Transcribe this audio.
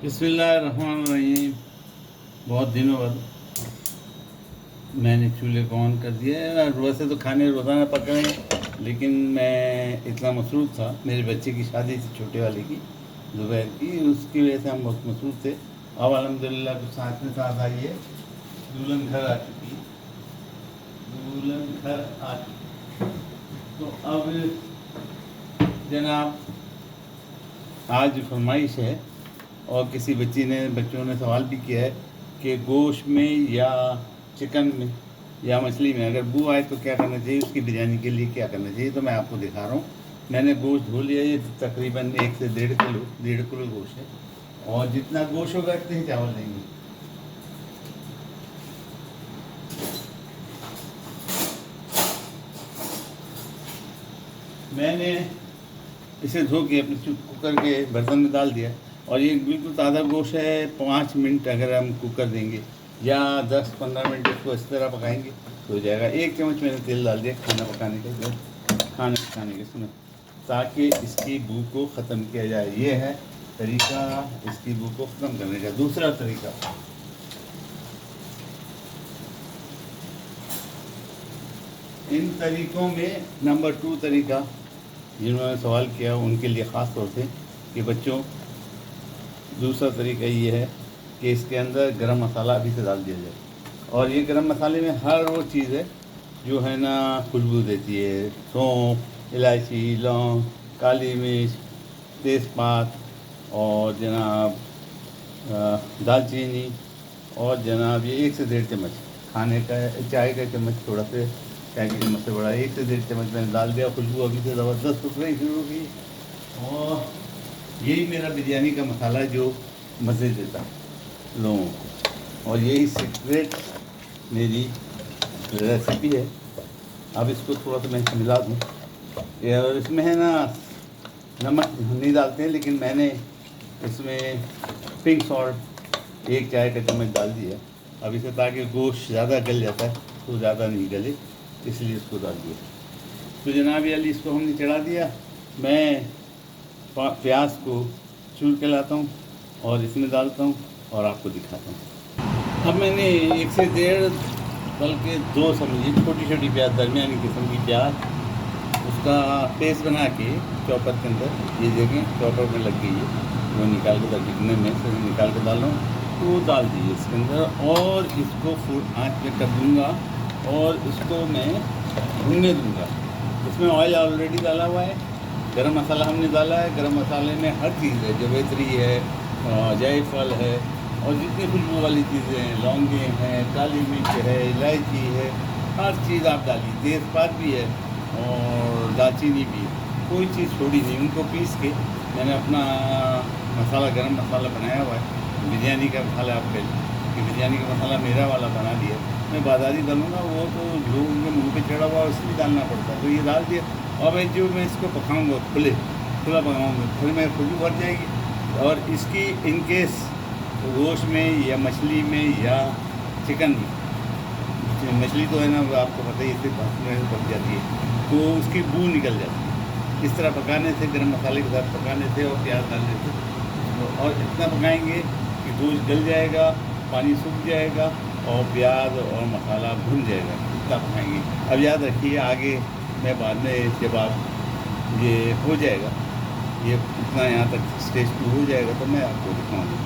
बिस्मिल्लाहिर्रहमानिर्रहीम। बहुत दिनों बाद मैंने चूल्हे को ऑन कर दिया है। वैसे तो खाने रोज़ाना पक रहे हैं, लेकिन मैं इतना मसरूफ़ था, मेरे बच्चे की शादी थी छोटे वाले की, ज़ुबैर की, उसकी वजह से हम बहुत मसरूफ़ थे। अब अल्हम्दुलिल्लाह कुछ साथ में साथ आई है, दुल्हन घर आ चुकी है, दुल्हन घर आ चुकी। तो अब जनाब आज फरमाइश है, और किसी बच्चों ने सवाल भी किया है कि गोश्त में या चिकन में या मछली में अगर बू आए तो क्या करना चाहिए, उसकी बिरयानी के लिए क्या करना चाहिए। तो मैं आपको दिखा रहा हूँ। मैंने गोश्त धो लिया, ये तकरीबन 1 से 1.5 किलो गोश्त है, और जितना गोश्त होगा इतने ही चावल लेंगे। मैंने इसे धो के अपने कुकर के बर्तन में डाल दिया, और ये बिल्कुल ताज़ा गोश्त है। 5 मिनट अगर हम कुकर देंगे या 10-15 मिनट इसको इस तरह पकाएंगे तो हो जाएगा। 1 चम्मच मैंने तेल डाल दिया खाना पकाने के इसमें, ताकि इसकी बू को ख़त्म किया जाए। ये है तरीका इसकी बू को ख़त्म करने का। दूसरा तरीका, इन तरीक़ों में नंबर 2 तरीका जिन्होंने सवाल किया उनके लिए ख़ास तौर से कि बच्चों, दूसरा तरीका ये है कि इसके अंदर गरम मसाला अभी से डाल दिया जाए। और ये गरम मसाले में हर वो चीज़ है जो है ना खुशबू देती है। सौंफ, इलायची, लौंग, काली मिर्च, तेज़पात, और जनाब दालचीनी, और जनाब ये 1 से 1.5 चम्मच खाने का चाय का चम्मच, थोड़ा से चाय के चम्मच से बड़ा 1 से 1.5 चम्मच मैंने डाल दिया। खुशबू अभी से ज़बरदस्त उठ रही शुरू की। और यही मेरा बिरयानी का मसाला है जो मज़े देता है लोगों को, और यही सीक्रेट मेरी रेसिपी है। अब इसको थोड़ा सा मैं मिला दूँ, और इसमें है ना नमक नहीं डालते हैं, लेकिन मैंने इसमें पिंक सॉल्ट 1 चाय का चम्मच डाल दिया। अब इसे, ताकि गोश्त ज़्यादा गल जाता है तो ज़्यादा नहीं गले, इसलिए इसको डाल दिया। तो जनाब अली इसको हमने चढ़ा दिया। मैं प्याज को चूर के लाता हूँ और इसमें डालता हूँ और आपको दिखाता हूँ। अब मैंने 1 से 1.5 बल्कि 2 समझिए छोटी प्याज, दरमियानी किस्म की प्याज, उसका पेस्ट बना के चॉपर के अंदर, ये देखें चॉपर में लग गई है, वो निकाल के दिखने में से निकाल के डाल रहा हूँ, तो वो डाल दीजिए इसके अंदर, और इसको फुल आँच पे कर दूँगा, और इसको मैं भूनने दूँगा। इसमें ऑयल ऑलरेडी डाला हुआ है, गरम मसाला हमने डाला है। गरम मसाले में हर चीज़ है, जवेत्री है, जायफल है, और जितनी खुशबू वाली चीज़ें हैं, लौंगे हैं, काली मिर्च है, इलायची है, हर चीज़ आप डालिए। तेज़पात भी है और दालचीनी भी है, कोई चीज़ छोड़ी नहीं। उनको पीस के मैंने अपना मसाला, गरम मसाला बनाया हुआ है। बिरयानी का मसाला आप कह कि बिरयानी का मसाला मेरा वाला बना दिया। मैं बाज़ारी डालूँगा वो तो लोगों के मुँह पे चढ़ा हुआ, उसमें डालना पड़ता है, तो ये डाल दिया। और मैं इसको पकाऊंगा, खुला पकाऊंगा, फिर मैं खुशबू भर जाएगी। और इसकी इनकेस गोश्त में या मछली में या चिकन में, मछली तो है ना आपको पता ही, इससे पक जाती है तो उसकी बू निकल जाती है। इस तरह पकाने से, गरम मसाले के साथ पकाने से और प्याज डालने से, और इतना पकाएंगे कि गोश्त गल जाएगा, पानी सूख जाएगा, और प्याज और मसाला भुन जाएगा। इतना पकाएंगे। अब याद रखिए, आगे मैं बाद में जब आप ये हो जाएगा, ये इतना यहाँ तक स्टेज 2 हो जाएगा, तो मैं आपको दिखाऊँगा।